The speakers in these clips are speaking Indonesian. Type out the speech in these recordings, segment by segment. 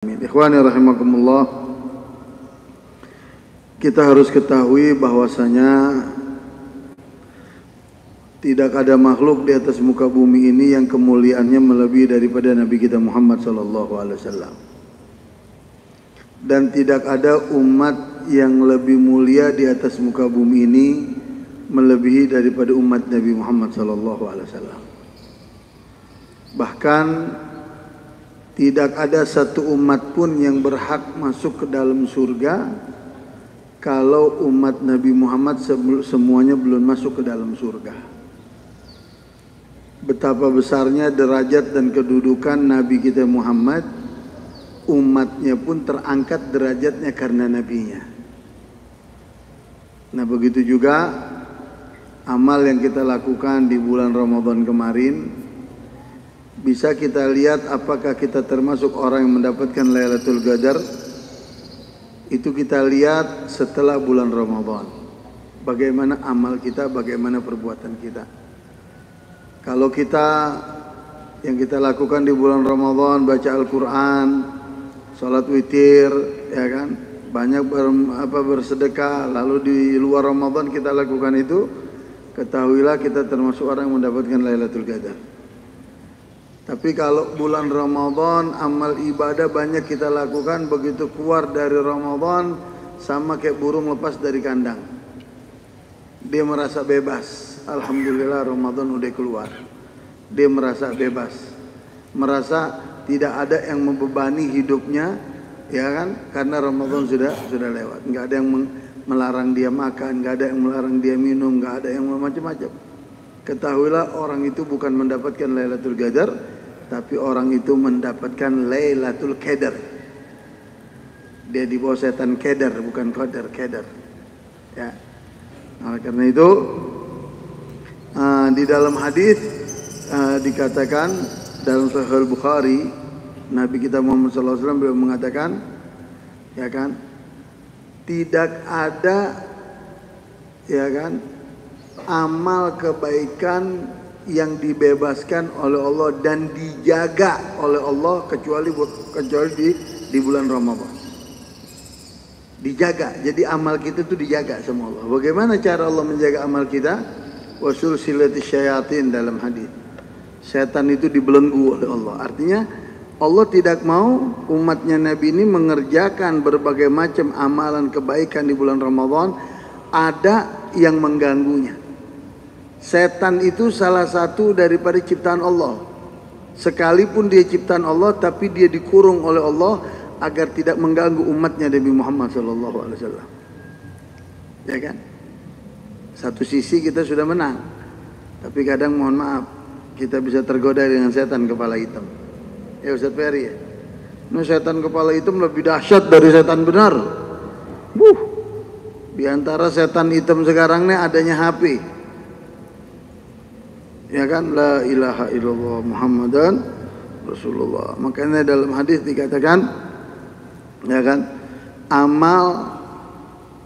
Ikhwani rahimakumullah, kita harus ketahui bahwasanya tidak ada makhluk di atas muka bumi ini yang kemuliaannya melebihi daripada Nabi kita Muhammad SAW. Dan tidak ada umat yang lebih mulia di atas muka bumi ini melebihi daripada umat Nabi Muhammad SAW. Bahkan tidak ada satu umat pun yang berhak masuk ke dalam surga kalau umat Nabi Muhammad semuanya belum masuk ke dalam surga. Betapa besarnya derajat dan kedudukan Nabi kita Muhammad, umatnya pun terangkat derajatnya karena nabinya. Nah, begitu juga amal yang kita lakukan di bulan Ramadan kemarin, bisa kita lihat apakah kita termasuk orang yang mendapatkan Lailatul Qadar. Itu kita lihat setelah bulan Ramadan. Bagaimana amal kita, bagaimana perbuatan kita. Kalau kita yang kita lakukan di bulan Ramadan, baca Al-Quran, sholat witir, ya kan, banyak bersedekah, lalu di luar Ramadan kita lakukan itu, ketahuilah kita termasuk orang yang mendapatkan Lailatul Qadar. Tapi kalau bulan Ramadan amal ibadah banyak kita lakukan, begitu keluar dari Ramadan sama kayak burung lepas dari kandang. Dia merasa bebas. Alhamdulillah Ramadan udah keluar. Dia merasa bebas. Merasa tidak ada yang membebani hidupnya, ya kan? Karena Ramadan sudah lewat. Enggak ada yang melarang dia makan, enggak ada yang melarang dia minum, enggak ada yang macam-macam. Ketahuilah orang itu bukan mendapatkan Lailatul Qadar, tapi orang itu mendapatkan Lailatul Qadar. Dia di bawah setan Qadar, bukan Qadar, Qadar. Ya. Nah, karena itu di dalam hadis dikatakan dalam Sahih Bukhari, Nabi kita Muhammad SAW beliau mengatakan, ya kan, tidak ada, ya kan, amal kebaikan yang dibebaskan oleh Allah dan dijaga oleh Allah kecuali di bulan Ramadan. Dijaga. Jadi amal kita itu dijaga sama Allah. Bagaimana cara Allah menjaga amal kita? Wasul silati syayatin dalam hadis. Setan itu dibelenggu oleh Allah. Artinya Allah tidak mau umatnya Nabi ini mengerjakan berbagai macam amalan kebaikan di bulan Ramadan, ada yang mengganggunya. Setan itu salah satu daripada ciptaan Allah. Sekalipun dia ciptaan Allah, tapi dia dikurung oleh Allah agar tidak mengganggu umatnya Nabi Muhammad SAW. Ya kan? Satu sisi kita sudah menang, tapi kadang mohon maaf kita bisa tergoda dengan setan kepala hitam. Ya Ustaz Ferry ya. Nah, setan kepala hitam lebih dahsyat dari setan benar. Di antara setan hitam sekarang ini adanya HP. Ya kan, la ilaha illallah Muhammadan Rasulullah. Makanya dalam hadis dikatakan, ya kan, amal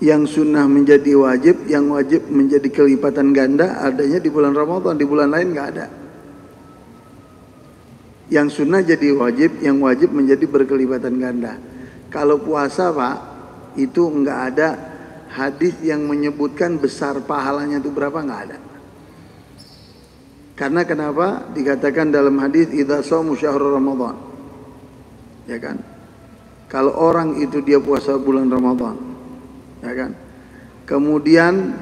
yang sunnah menjadi wajib, yang wajib menjadi kelipatan ganda adanya di bulan Ramadan, di bulan lain nggak ada. Yang sunnah jadi wajib, yang wajib menjadi berkelipatan ganda. Kalau puasa Pak, itu nggak ada hadis yang menyebutkan besar pahalanya itu berapa, nggak ada. Karena kenapa? Dikatakan dalam hadis idza shaumu syahrul Ramadan. Ya kan? Kalau orang itu dia puasa bulan Ramadan, ya kan? Kemudian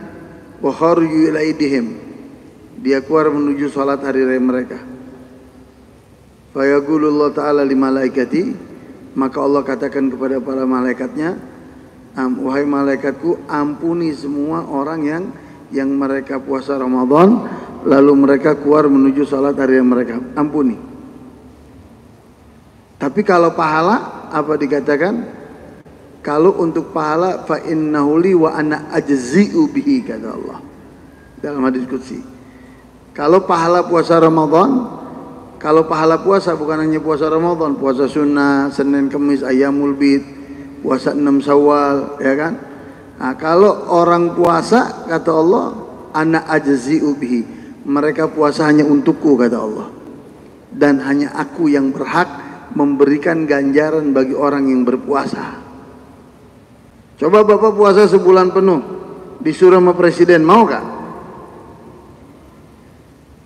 wa kharaju ilaidihim, dia keluar menuju salat hari raya mereka. Fa yaqulullah ta'ala li malaikati, maka Allah katakan kepada para malaikatnya, wahai malaikatku, ampuni semua orang yang mereka puasa Ramadan lalu mereka keluar menuju salat hari yang mereka, ampuni. Tapi kalau pahala apa dikatakan? Kalau untuk pahala fa innahu li wa ana ajzi'u bihi, kata Allah dalam hadis qudsi. Kalau pahala puasa Ramadan, kalau pahala puasa bukan hanya puasa Ramadan, puasa sunnah, Senin, Kamis, Ayyamul Bid, puasa 6 Syawal, ya kan? Nah, kalau orang puasa kata Allah, ana ajzi'u bihi, mereka puasa hanya untukku, kata Allah, dan hanya aku yang berhak memberikan ganjaran bagi orang yang berpuasa. Coba Bapak puasa sebulan penuh, disuruh sama presiden, mau gak?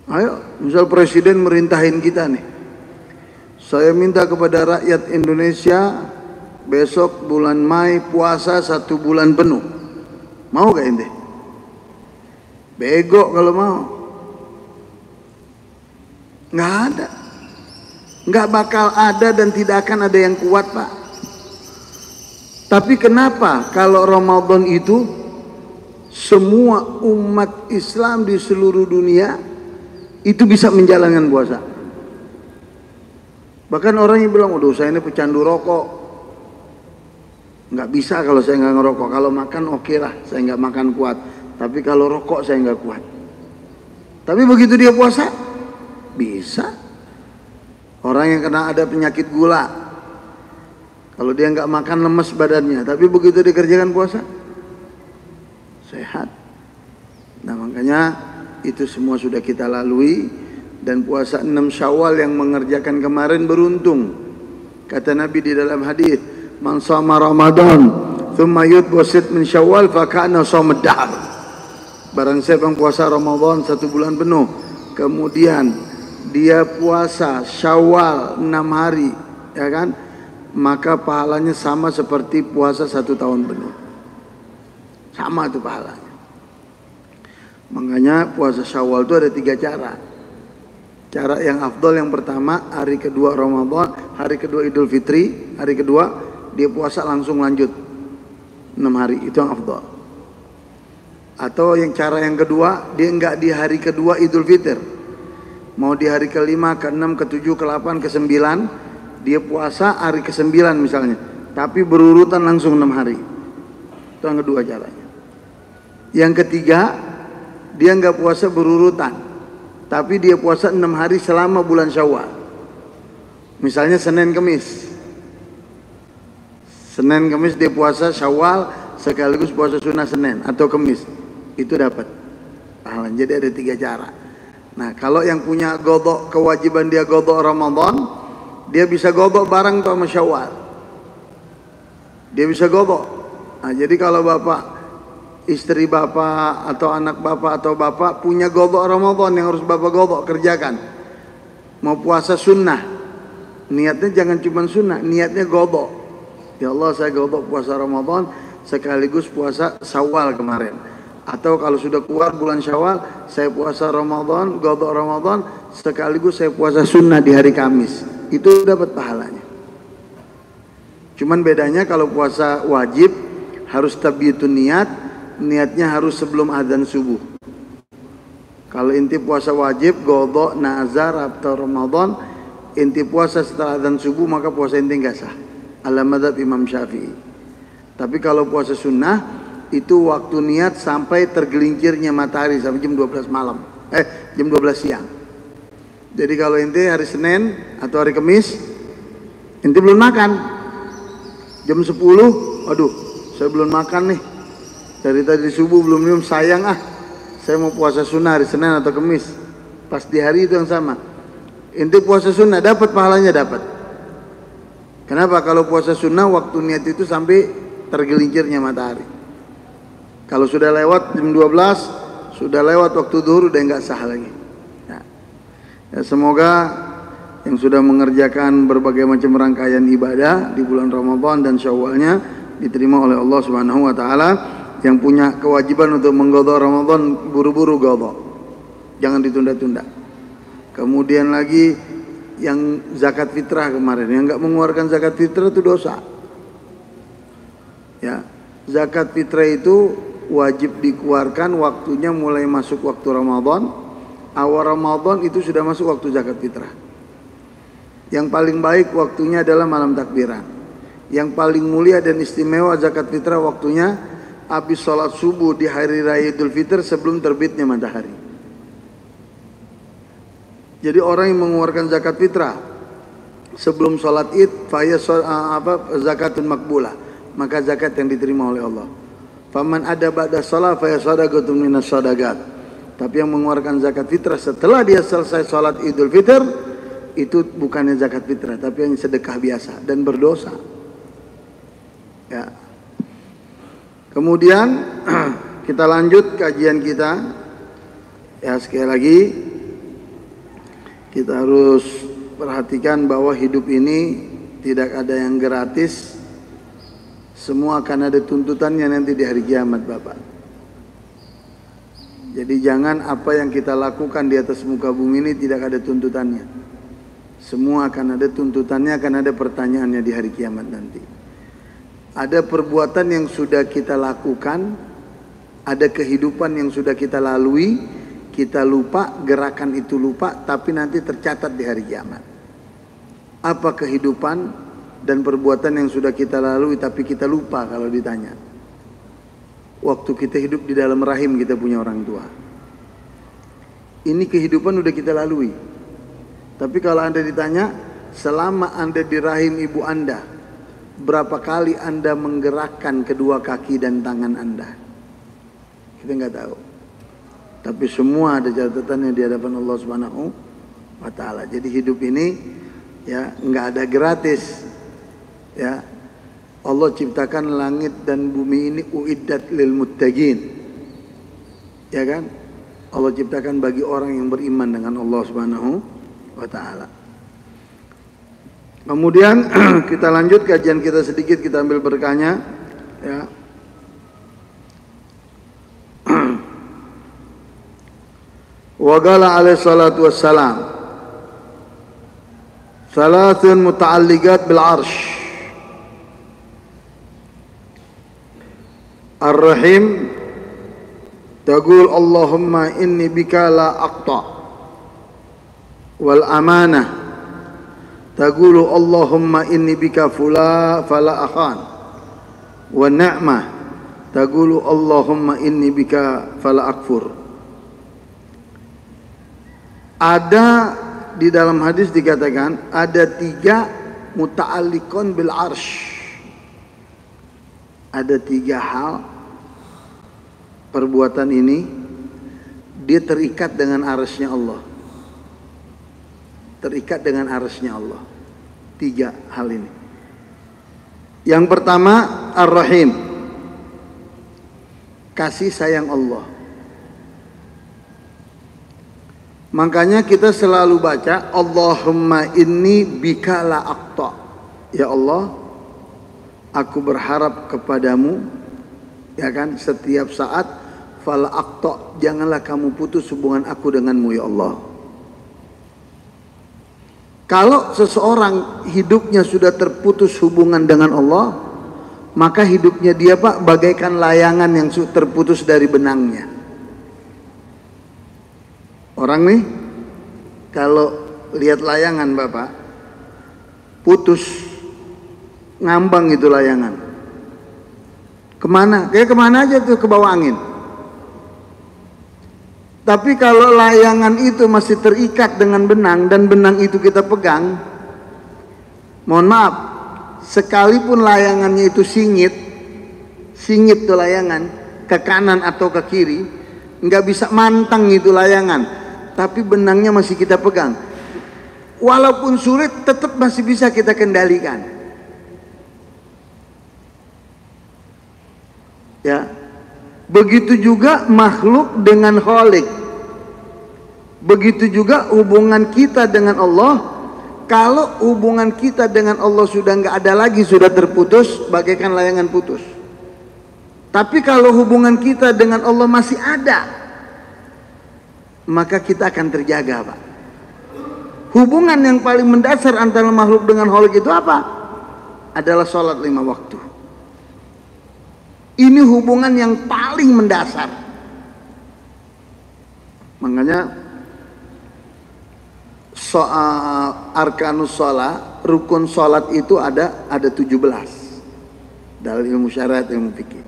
Ayo, misal presiden merintahin kita nih, saya minta kepada rakyat Indonesia besok bulan Mei puasa 1 bulan penuh, mau gak ente? Bego kalau mau. Nggak ada, nggak bakal ada dan tidak akan ada yang kuat, Pak. Tapi kenapa kalau Ramadan itu semua umat Islam di seluruh dunia itu bisa menjalankan puasa? Bahkan orang yang bilang, waduh saya ini pecandu rokok, nggak bisa kalau saya nggak ngerokok. Kalau makan oke lah, saya nggak makan kuat. Tapi kalau rokok saya nggak kuat. Tapi begitu dia puasa, bisa. Orang yang kena ada penyakit gula, kalau dia nggak makan lemes badannya, tapi begitu dikerjakan puasa, sehat. Nah makanya itu semua sudah kita lalui. Dan puasa 6 Syawal yang mengerjakan kemarin beruntung. Kata Nabi di dalam hadis, man shama Ramadan thumma yutwasit min Syawal fakana shomad dahr. Barang siapa yang puasa Ramadan 1 bulan penuh, kemudian dia puasa Syawal 6 hari, ya kan, maka pahalanya sama seperti puasa 1 tahun penuh. Sama itu pahalanya. Makanya puasa Syawal itu ada 3 cara. Cara yang afdol yang pertama, hari kedua Ramadan, hari kedua Idul Fitri, hari kedua dia puasa langsung lanjut 6 hari, itu yang afdol. Atau yang cara yang kedua, dia enggak di hari kedua Idul Fitri, mau di hari ke-5, ke-6, ke-7, ke-8, ke-9, dia puasa hari ke-9 misalnya, tapi berurutan langsung 6 hari. Itu yang kedua caranya. Yang ketiga, dia enggak puasa berurutan, tapi dia puasa 6 hari selama bulan Syawal. Misalnya Senin Kemis. Senin Kemis dia puasa Syawal sekaligus puasa sunnah Senin atau Kemis. Itu dapat pahala. Jadi ada 3 cara. Nah, kalau yang punya godok, kewajiban dia godok Ramadan, dia bisa godok bareng sama Syawal. Dia bisa godok. Nah, jadi kalau bapak, istri bapak atau anak bapak atau bapak punya godok Ramadan yang harus bapak godok, kerjakan. Mau puasa sunnah, niatnya jangan cuma sunnah, niatnya godok. Ya Allah, saya godok puasa Ramadan sekaligus puasa Syawal kemarin. Atau kalau sudah keluar bulan Syawal, saya puasa Ramadan, godok Ramadan sekaligus saya puasa sunnah di hari Kamis. Itu dapat pahalanya. Cuman bedanya kalau puasa wajib harus tabiatun niat, niatnya harus sebelum azan subuh. Kalau inti puasa wajib, godok, nazar atau Ramadan, inti puasa setelah azan subuh, maka puasa inti nggak sah. Ala madzhab Imam Syafi'i. Tapi kalau puasa sunnah, itu waktu niat sampai tergelincirnya matahari sampai jam 12 malam. Jam 12 siang. Jadi kalau inti hari Senin atau hari Kamis, inti belum makan. Jam 10, aduh, saya belum makan nih. Dari tadi subuh belum minum, sayang saya mau puasa sunnah hari Senin atau Kamis. Pas di hari itu yang sama, inti puasa sunnah, dapat pahalanya, dapat. Kenapa? Kalau puasa sunnah waktu niat itu sampai tergelincirnya matahari. Kalau sudah lewat jam 12, sudah lewat waktu zuhur, udah nggak sah lagi. Ya, semoga yang sudah mengerjakan berbagai macam rangkaian ibadah di bulan Ramadan dan Syawalnya diterima oleh Allah Subhanahu wa taala. Yang punya kewajiban untuk menggodok Ramadan, buru-buru godok, jangan ditunda-tunda. Kemudian lagi yang zakat fitrah kemarin, yang nggak mengeluarkan zakat fitrah itu dosa. Ya, zakat fitrah itu wajib dikeluarkan waktunya mulai masuk waktu Ramadan. Awal Ramadan itu sudah masuk waktu zakat fitrah. Yang paling baik waktunya adalah malam takbiran. Yang paling mulia dan istimewa zakat fitrah waktunya habis sholat subuh di hari raya Idul Fitri sebelum terbitnya matahari. Jadi orang yang mengeluarkan zakat fitrah sebelum sholat id, zakatun makbulah, maka zakat yang diterima oleh Allah. Faman ada ba'da shalah fa sadaqatun minas sadaqat. Tapi yang mengeluarkan zakat fitrah setelah dia selesai sholat Idul Fitr, itu bukannya zakat fitrah, tapi yang sedekah biasa dan berdosa. Ya. Kemudian kita lanjut kajian kita. Ya, sekali lagi kita harus perhatikan bahwa hidup ini tidak ada yang gratis. Semua akan ada tuntutannya nanti di hari kiamat, Bapak. Jadi jangan apa yang kita lakukan di atas muka bumi ini tidak ada tuntutannya. Semua akan ada tuntutannya, akan ada pertanyaannya di hari kiamat nanti. Ada perbuatan yang sudah kita lakukan, ada kehidupan yang sudah kita lalui, kita lupa, gerakan itu lupa, tapi nanti tercatat di hari kiamat. Apa kehidupan dan perbuatan yang sudah kita lalui tapi kita lupa kalau ditanya? Waktu kita hidup di dalam rahim kita punya orang tua. Ini kehidupan udah kita lalui. Tapi kalau Anda ditanya, selama Anda di rahim ibu Anda, berapa kali Anda menggerakkan kedua kaki dan tangan Anda? Kita nggak tahu. Tapi semua ada catatannya di hadapan Allah Subhanahu wa Ta'ala. Jadi hidup ini ya nggak ada gratis. Ya, Allah ciptakan langit dan bumi ini uiddat lil muttaqin. Ya kan? Allah ciptakan bagi orang yang beriman dengan Allah Subhanahu wa Ta'ala. Kemudian kita lanjut kajian kita sedikit, kita ambil berkahnya. Ya. Wa qala alaihi salatu wassalam, salasun muta'alliqat bil arsh. Ar-Rahim taqul Allahumma inni bika la aqta, wal amanah taqulu Allahumma inni bika fala akhan, wa ni'mah taqulu Allahumma inni bika fala akfur. Ada di dalam hadis dikatakan ada 3 muta'alliqun bil arsh. Ada 3 hal perbuatan ini dia terikat dengan arsy-Nya Allah. Terikat dengan arsy-Nya Allah. 3 hal ini. Yang pertama Ar-Rahim, kasih sayang Allah. Makanya kita selalu baca Allahumma inni bika la aqta. Ya Allah, aku berharap kepadamu, ya kan, setiap saat, fala aqta, janganlah kamu putus hubungan aku denganmu ya Allah. Kalau seseorang hidupnya sudah terputus hubungan dengan Allah, maka hidupnya dia, Pak, bagaikan layangan yang terputus dari benangnya. Orang nih kalau lihat layangan, Bapak, putus, ngambang itu layangan. Kemana? Kayak kemana aja tuh, ke bawah angin. Tapi kalau layangan itu masih terikat dengan benang dan benang itu kita pegang, mohon maaf, sekalipun layangannya itu singit tuh layangan ke kanan atau ke kiri, nggak bisa mantang itu layangan. Tapi benangnya masih kita pegang. Walaupun sulit, tetap masih bisa kita kendalikan. Ya, begitu juga makhluk dengan Khalik. Begitu juga hubungan kita dengan Allah. Kalau hubungan kita dengan Allah sudah nggak ada lagi, sudah terputus, bagaikan layangan putus. Tapi kalau hubungan kita dengan Allah masih ada, maka kita akan terjaga, Pak. Hubungan yang paling mendasar antara makhluk dengan Khalik itu apa? Adalah sholat 5 waktu. Ini hubungan yang paling mendasar. Makanya arkanus sholat, rukun sholat itu ada 17 dalam ilmu syariat, ilmu fikih.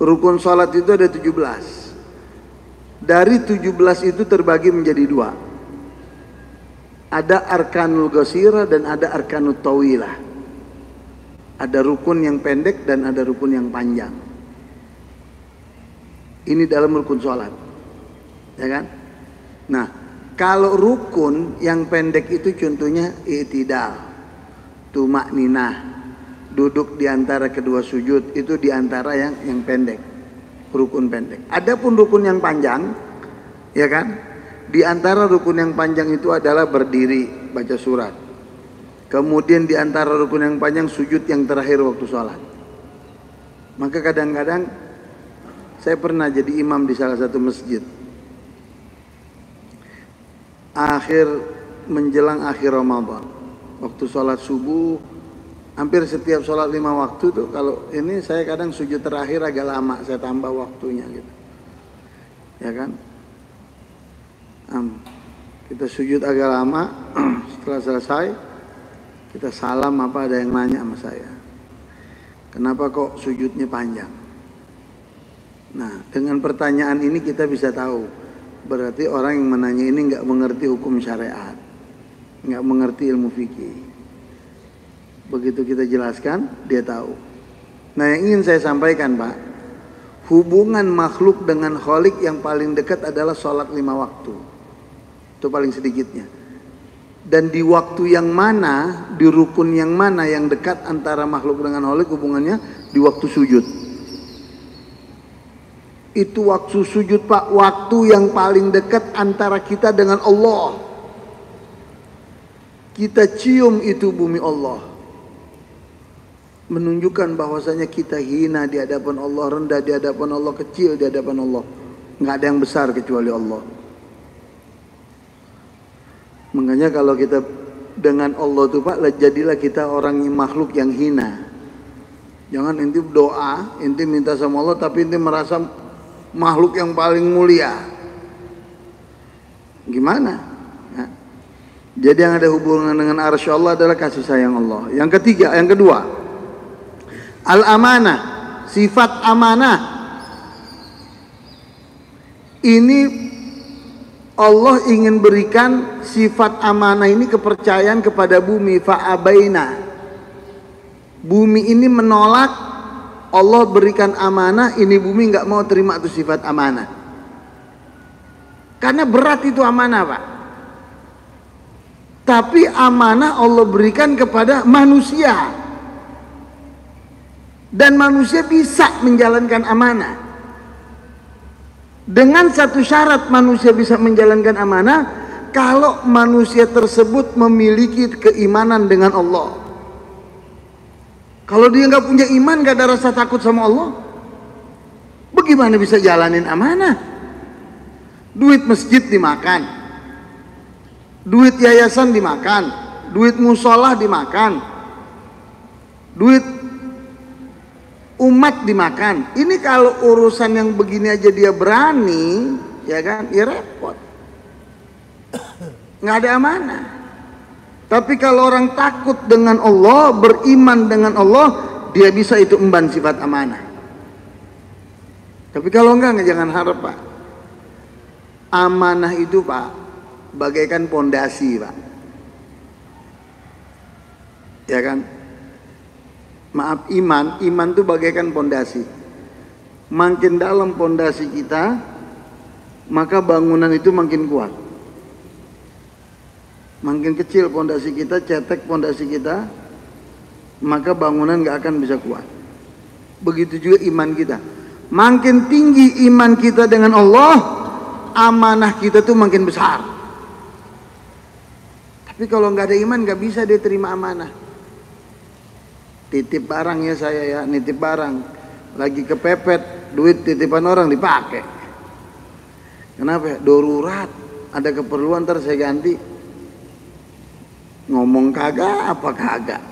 Rukun sholat itu ada 17. Dari 17 itu terbagi menjadi 2. Ada arkanul qasirah dan ada arkanut tawilah. Ada rukun yang pendek dan ada rukun yang panjang. Ini dalam rukun sholat, ya kan? Nah, Kalau rukun yang pendek itu contohnya i'tidal, tumakninah, duduk di antara kedua sujud, itu di antara yang pendek, rukun pendek. Adapun rukun yang panjang, ya kan? Di antara rukun yang panjang itu adalah berdiri baca surat. Kemudian di antara rukun yang panjang sujud yang terakhir waktu sholat. Maka kadang-kadang saya pernah jadi imam di salah satu masjid. Menjelang akhir Ramadan, waktu sholat subuh, hampir setiap sholat 5 waktu tuh, kalau ini saya kadang sujud terakhir agak lama, saya tambah waktunya gitu, ya kan? Kita sujud agak lama, setelah selesai kita salam, apa ada yang nanya sama saya, kenapa kok sujudnya panjang? Nah, dengan pertanyaan ini kita bisa tahu berarti orang yang menanya ini nggak mengerti hukum syariat, nggak mengerti ilmu fikih. Begitu kita jelaskan, dia tahu. Nah, yang ingin saya sampaikan, Pak, hubungan makhluk dengan Khalik yang paling dekat adalah sholat 5 waktu. Itu paling sedikitnya. Dan di waktu yang mana, di rukun yang mana yang dekat antara makhluk dengan Khalik hubungannya? Di waktu sujud. Itu waktu sujud, Pak, waktu yang paling dekat antara kita dengan Allah. Kita cium itu bumi Allah, menunjukkan bahwasanya kita hina di hadapan Allah, rendah di hadapan Allah, kecil di hadapan Allah. Nggak ada yang besar kecuali Allah. Makanya kalau kita dengan Allah tuh, Pak, jadilah kita orang yang makhluk yang hina. Jangan inti doa, inti minta sama Allah, tapi inti merasa makhluk yang paling mulia. Gimana? Nah, jadi yang ada hubungan dengan arsy Allah adalah kasih sayang Allah. Yang kedua, al-amanah, sifat amanah. Ini Allah ingin berikan sifat amanah ini, kepercayaan kepada bumi. Fa'abaina, bumi ini menolak. Allah berikan amanah, ini bumi nggak mau terima itu sifat amanah. Karena berat itu amanah, Pak. Tapi amanah Allah berikan kepada manusia. Dan manusia bisa menjalankan amanah. Dengan satu syarat manusia bisa menjalankan amanah, kalau manusia tersebut memiliki keimanan dengan Allah. Kalau dia nggak punya iman, nggak ada rasa takut sama Allah, bagaimana bisa jalanin amanah? Duit masjid dimakan, duit yayasan dimakan, duit musola dimakan, duit umat dimakan. Ini kalau urusan yang begini aja dia berani, ya kan? Ya repot, nggak ada amanah. Tapi kalau orang takut dengan Allah, beriman dengan Allah, dia bisa itu emban sifat amanah. Tapi kalau enggak jangan harap, Pak. Amanah itu, Pak, bagaikan pondasi, Pak. Ya kan? Maaf, iman itu bagaikan pondasi. Makin dalam pondasi kita, maka bangunan itu makin kuat. Makin kecil pondasi kita, cetek pondasi kita, maka bangunan gak akan bisa kuat. Begitu juga iman kita. Makin tinggi iman kita dengan Allah, amanah kita tuh makin besar. Tapi kalau nggak ada iman, nggak bisa dia terima amanah. Titip barang ya saya ya, nitip barang, lagi kepepet, duit titipan orang dipakai. Kenapa? Darurat, ada keperluan ntar saya ganti. Ngomong kagak apa kagak.